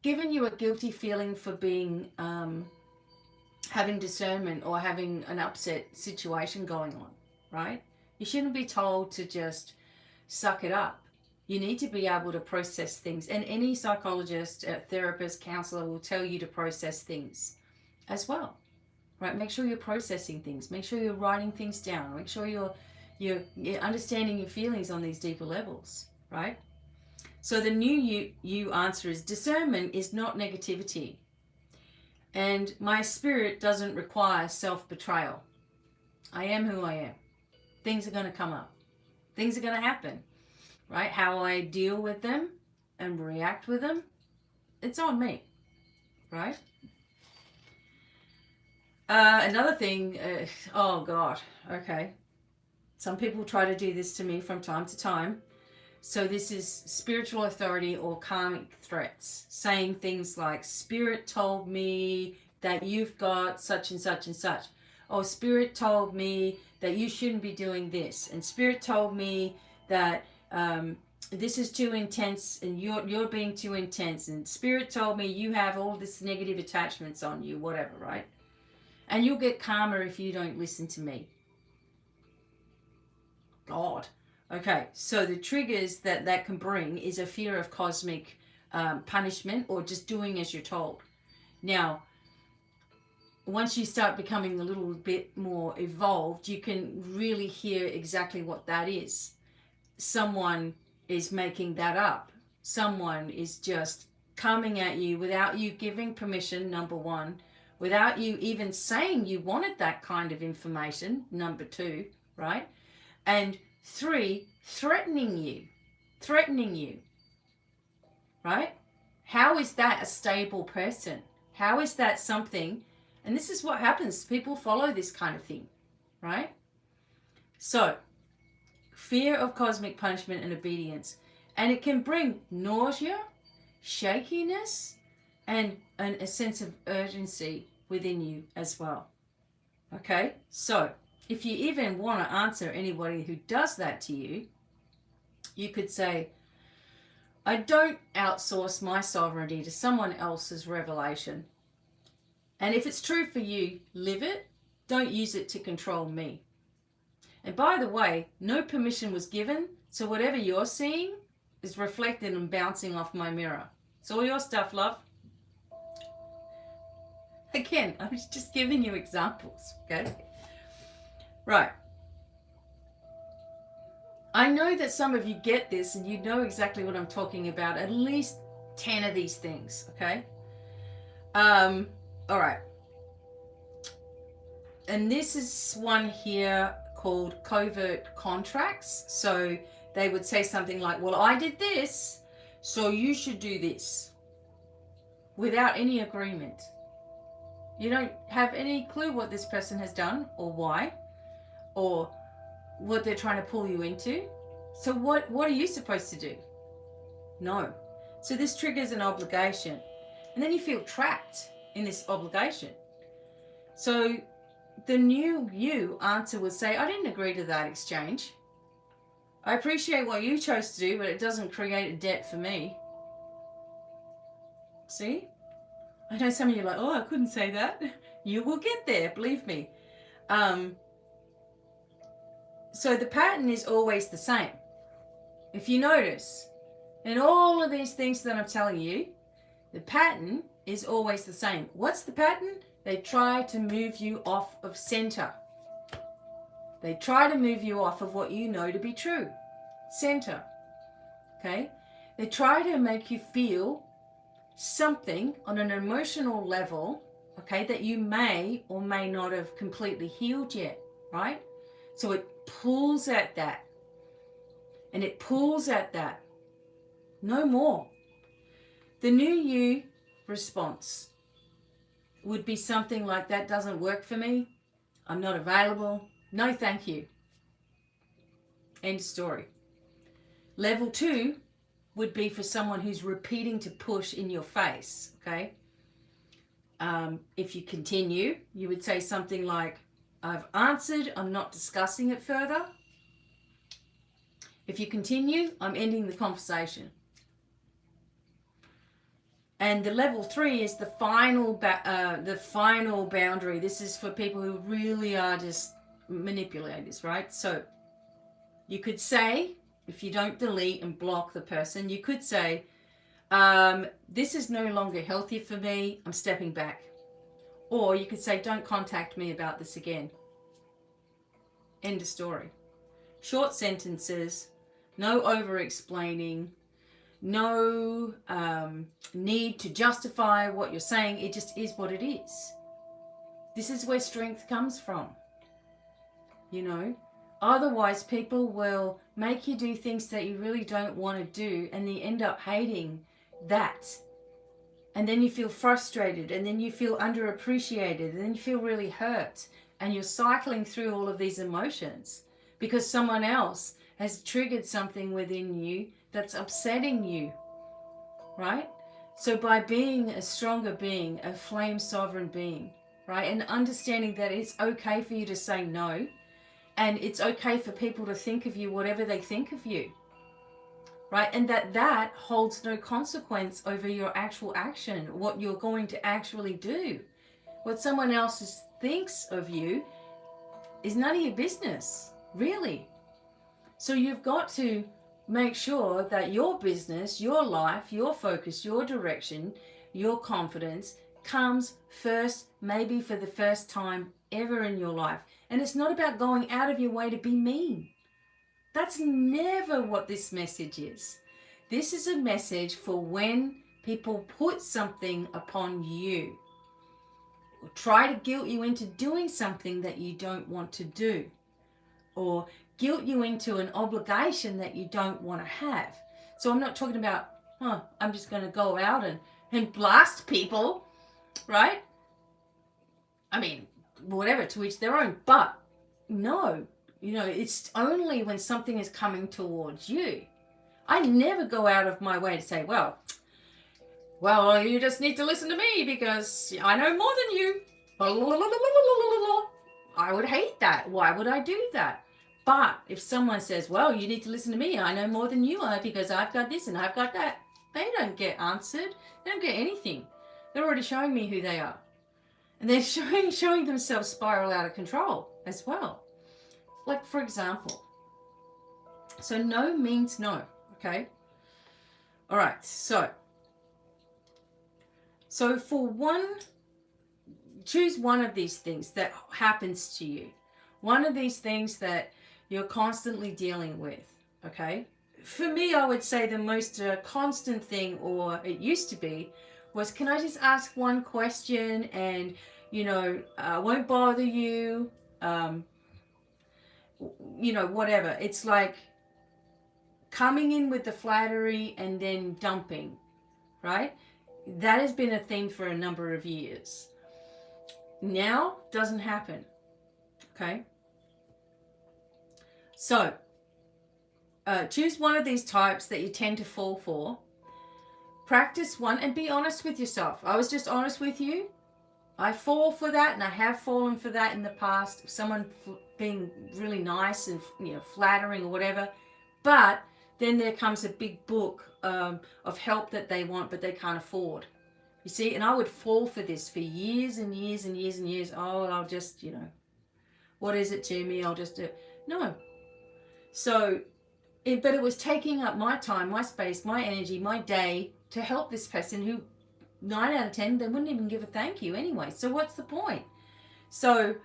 giving you a guilty feeling for being having discernment or having an upset situation going on, right? You shouldn't be told to just suck it up. You need to be able to process things. And any psychologist, therapist, counselor will tell you to process things as well, right? Make sure you're processing things. Make sure you're writing things down. Make sure you're understanding your feelings on these deeper levels, right? So the new you answer is, discernment is not negativity. And my spirit doesn't require self-betrayal. I am who I am. Things are going to come up. Things are going to happen, right? How I deal with them and react with them, it's on me, right? Another thing, oh God, okay. Some people try to do this to me from time to time. So this is spiritual authority or karmic threats, saying things like, Spirit told me that you've got such and such and such. Oh, Spirit told me that you shouldn't be doing this. And Spirit told me that this is too intense and you're being too intense. And Spirit told me you have all this negative attachments on you, whatever, right? And you'll get calmer if you don't listen to me. God. Okay, so the triggers that can bring is a fear of cosmic punishment or just doing as you're told. Now, once you start becoming a little bit more evolved, you can really hear exactly what that is. Someone is making that up. Someone is just coming at you without you giving permission, number one, without you even saying you wanted that kind of information, number two, right? And three, threatening you, right? How is that a stable person? How is that something? And this is what happens. People follow this kind of thing, right? So, fear of cosmic punishment and obedience. And it can bring nausea, shakiness, and a sense of urgency within you as well. Okay, so if you even want to answer anybody who does that to you, you could say, I don't outsource my sovereignty to someone else's revelation. And if it's true for you, live it. Don't use it to control me. And by the way, no permission was given, so whatever you're seeing is reflected and bouncing off my mirror. It's all your stuff, love. Again, I'm just giving you examples, okay? Right. I know that some of you get this and you know exactly what I'm talking about. At least 10 of these things, okay? All right. And this is one here called covert contracts. So they would say something like, well, I did this, so you should do this, without any agreement. You don't have any clue what this person has done or why, or what they're trying to pull you into. So what are you supposed to do? No. So this triggers an obligation. And then you feel trapped in this obligation. So the new you answer would say, I didn't agree to that exchange. I appreciate what you chose to do, but it doesn't create a debt for me. See? I know some of you are like, oh, I couldn't say that. You will get there, believe me. So the pattern is always the same. If you notice, in all of these things that I'm telling you, the pattern is always the same. What's the pattern? They try to move you off of center. They try to move you off of what you know to be true. Center. Okay? They try to make you feel something on an emotional level, okay, that you may or may not have completely healed yet, right? So it pulls at that. And it pulls at that. No more. The new you response would be something like, that doesn't work for me. I'm not available. No, thank you. End story. Level 2 would be for someone who's repeating to push in your face, okay? If you continue, you would say something like, I've answered, I'm not discussing it further. If you continue, I'm ending the conversation. And the level 3 is the final boundary. This is for people who really are just manipulators, right? So you could say, if you don't delete and block the person, you could say, this is no longer healthy for me, I'm stepping back. Or you could say, don't contact me about this again. End of story. Short sentences, no over-explaining, no need to justify what you're saying. It just is what it is. This is where strength comes from, you know. Otherwise, people will make you do things that you really don't want to do, and you end up hating that. And then you feel frustrated, and then you feel underappreciated, and then you feel really hurt. And you're cycling through all of these emotions because someone else has triggered something within you that's upsetting you, right? So by being a stronger being, a flame sovereign being, right, and understanding that it's okay for you to say no, and it's okay for people to think of you whatever they think of you, right? And that holds no consequence over your actual action, what you're going to actually do. What someone else thinks of you is none of your business, really. So you've got to make sure that your business, your life, your focus, your direction, your confidence comes first, maybe for the first time ever in your life. And it's not about going out of your way to be mean. That's never what this message is. This is a message for when people put something upon you, or try to guilt you into doing something that you don't want to do, or guilt you into an obligation that you don't want to have. So I'm not talking about, I'm just going to go out and blast people, right? I mean, whatever, to each their own. But no, you know, it's only when something is coming towards you. I never go out of my way to say, well, you just need to listen to me because I know more than you. I would hate that. Why would I do that? But if someone says, well, you need to listen to me, I know more than you are because I've got this and I've got that, they don't get answered. They don't get anything. They're already showing me who they are. And they're showing themselves spiral out of control as well. Like, for example, so no means no, okay? All right, so for one, choose one of these things that happens to you. One of these things that you're constantly dealing with, okay? For me, I would say the most constant thing, or it used to be, was can I just ask one question and, you know, won't bother you, you know, whatever. It's like coming in with the flattery and then dumping, right? That has been a thing for a number of years. Now, doesn't happen, okay? So, choose one of these types that you tend to fall for. Practice one and be honest with yourself. I was just honest with you. I fall for that, and I have fallen for that in the past. Someone being really nice and, you know, flattering or whatever. But then there comes a big book of help that they want, but they can't afford. You see, and I would fall for this for years and years and years and years. Oh, I'll just, you know, what is it to me? I'll just do it. No. So, but it was taking up my time, my space, my energy, my day to help this person who 9 out of 10, they wouldn't even give a thank you anyway. So what's the point? So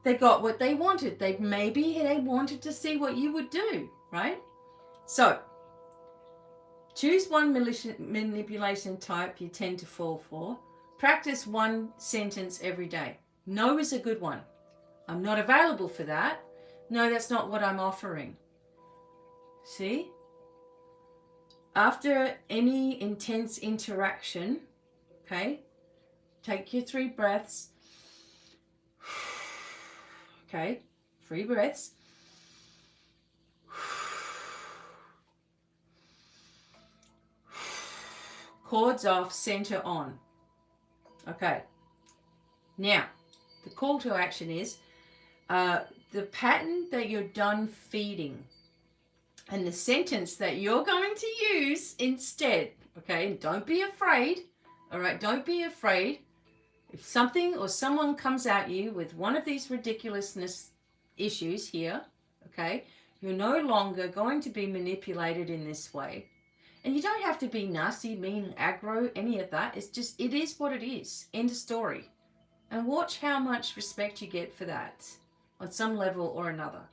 they got what they wanted. Maybe they wanted to see what you would do, right? So choose one manipulation type you tend to fall for. Practice one sentence every day. No is a good one. I'm not available for that. No, that's not what I'm offering. See? After any intense interaction, okay, take your 3 breaths. Okay, 3 breaths. Cords off, center on. Okay. Now, the call to action is the pattern that you're done feeding and the sentence that you're going to use instead. Okay, and don't be afraid. All right, don't be afraid. If something or someone comes at you with one of these ridiculousness issues here, okay, you're no longer going to be manipulated in this way. And you don't have to be nasty, mean, aggro, any of that. It's just, it is what it is. End of story. And watch how much respect you get for that on some level or another,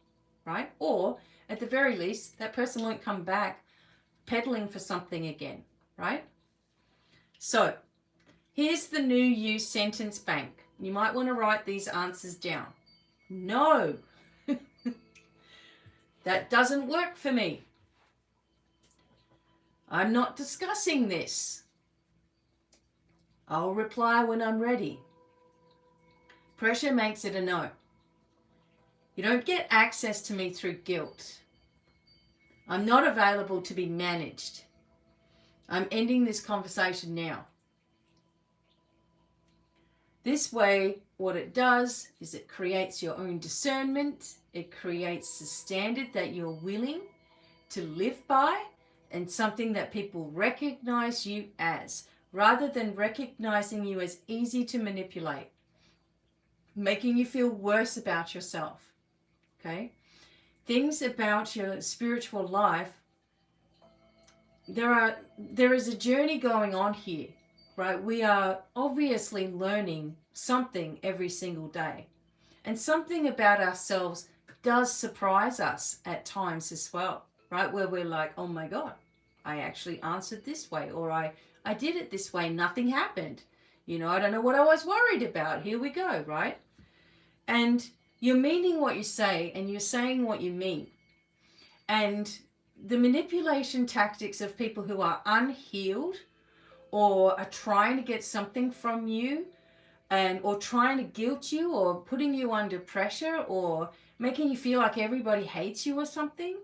right? Or at the very least, that person won't come back peddling for something again, right? So here's the new you sentence bank. You might want to write these answers down. No, that doesn't work for me. I'm not discussing this. I'll reply when I'm ready. Pressure makes it a no. You don't get access to me through guilt. I'm not available to be managed. I'm ending this conversation now. This way, what it does is it creates your own discernment. It creates the standard that you're willing to live by and something that people recognize you as, rather than recognizing you as easy to manipulate, making you feel worse about yourself. Okay? Things about your spiritual life, there is a journey going on here, right? We are obviously learning something every single day. And something about ourselves does surprise us at times as well, right? Where we're like, oh my God, I actually answered this way, or I did it this way, nothing happened. You know, I don't know what I was worried about. Here we go, right? And you're meaning what you say, and you're saying what you mean. And the manipulation tactics of people who are unhealed or are trying to get something from you, or trying to guilt you, or putting you under pressure, or making you feel like everybody hates you or something.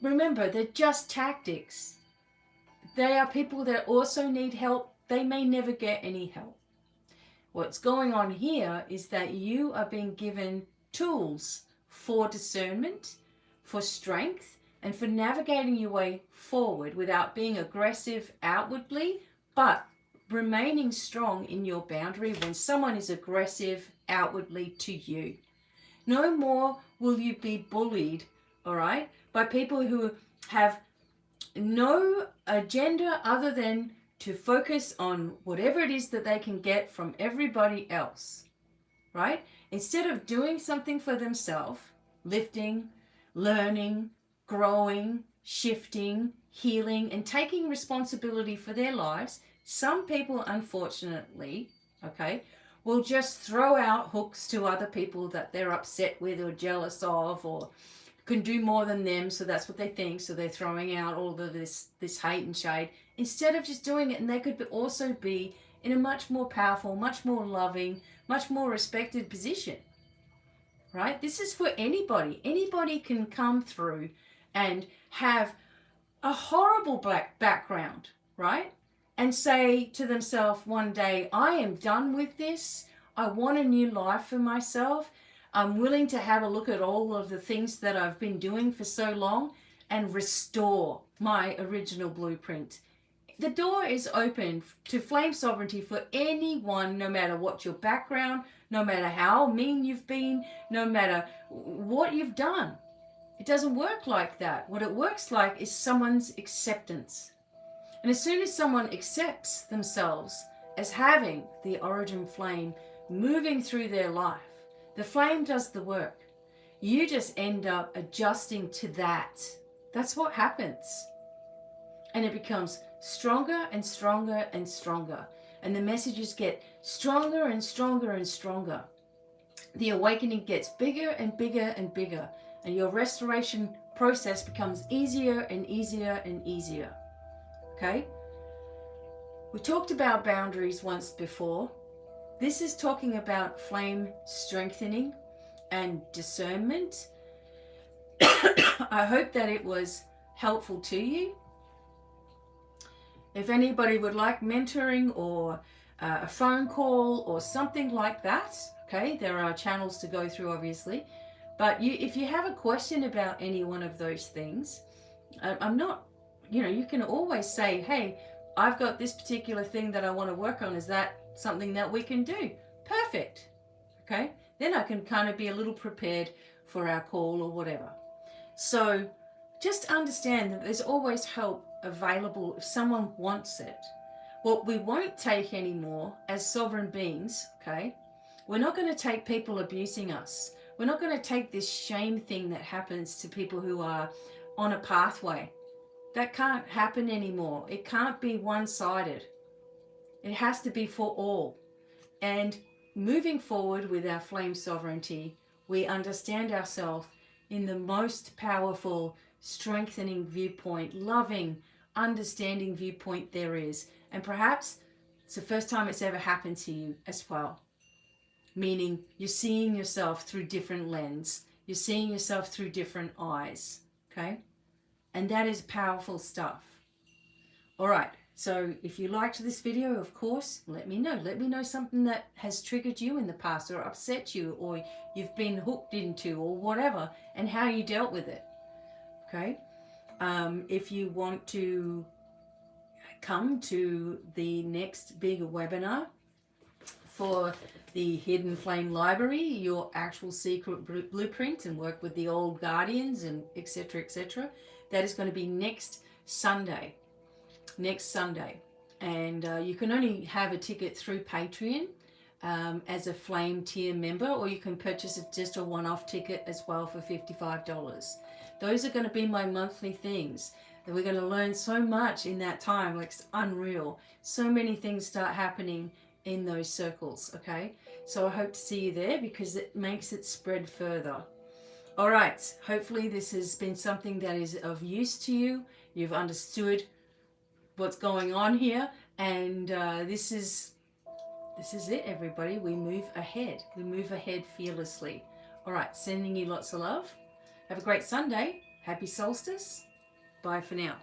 Remember, they're just tactics. They are people that also need help. They may never get any help. What's going on here is that you are being given tools for discernment, for strength, and for navigating your way forward without being aggressive outwardly, but remaining strong in your boundary when someone is aggressive outwardly to you. No more will you be bullied, all right, by people who have no agenda other than to focus on whatever it is that they can get from everybody else, right? Instead of doing something for themselves, lifting, learning, growing, shifting, healing, and taking responsibility for their lives, some people, unfortunately, okay, will just throw out hooks to other people that they're upset with or jealous of or can do more than them, so that's what they think, so they're throwing out all of this hate and shade instead of just doing it. And they could also be in a much more powerful, much more loving, much more respected position, right? This is for anybody. Anybody can come through and have a horrible black background, right? And say to themselves one day, I am done with this. I want a new life for myself. I'm willing to have a look at all of the things that I've been doing for so long and restore my original blueprint. The door is open to flame sovereignty for anyone, no matter what your background, no matter how mean you've been, no matter what you've done. It doesn't work like that. What it works like is someone's acceptance. And as soon as someone accepts themselves as having the origin flame moving through their life, the flame does the work. You just end up adjusting to that. That's what happens. And it becomes stronger and stronger and stronger. And the messages get stronger and stronger and stronger. The awakening gets bigger and bigger and bigger. And your restoration process becomes easier and easier and easier. Okay? We talked about boundaries once before. This is talking about flame strengthening and discernment. I hope that it was helpful to you. If anybody would like mentoring or a phone call or something like that, okay, there are channels to go through, obviously. But if you have a question about any one of those things, I'm not, you can always say, hey, I've got this particular thing that I want to work on. Is that something that we can do? Perfect. Okay, then I can kind of be a little prepared for our call or whatever. So just understand that there's always help available if someone wants it. What we won't take anymore as sovereign beings, okay, we're not going to take people abusing us. We're not going to take this shame thing that happens to people who are on a pathway. That can't happen anymore. It can't be one-sided. It has to be for all. And moving forward with our flame sovereignty, we understand ourselves in the most powerful, strengthening viewpoint, loving, understanding viewpoint there is. And perhaps it's the first time it's ever happened to you as well. Meaning you're seeing yourself through different lens. You're seeing yourself through different eyes. Okay? And that is powerful stuff. All right. So if you liked this video, of course, let me know. Let me know something that has triggered you in the past or upset you or you've been hooked into or whatever, and how you dealt with it. Okay? If you want to come to the next big webinar for the Hidden Flame Library, your actual secret blueprint, and work with the old guardians and etc., that is going to be next Sunday. And you can only have a ticket through Patreon as a flame tier member, or you can purchase just a one-off ticket as well for $55. Those are going to be my monthly things, and we're going to learn so much in that time. Like, it's unreal. So many things start happening in those circles. Okay, so I hope to see you there, because it makes it spread further. All right, hopefully this has been something that is of use to you. You've understood what's going on here, and this is it, everybody. We move ahead. We move ahead fearlessly. All right, sending you lots of love. Have a great Sunday. Happy solstice. Bye for now.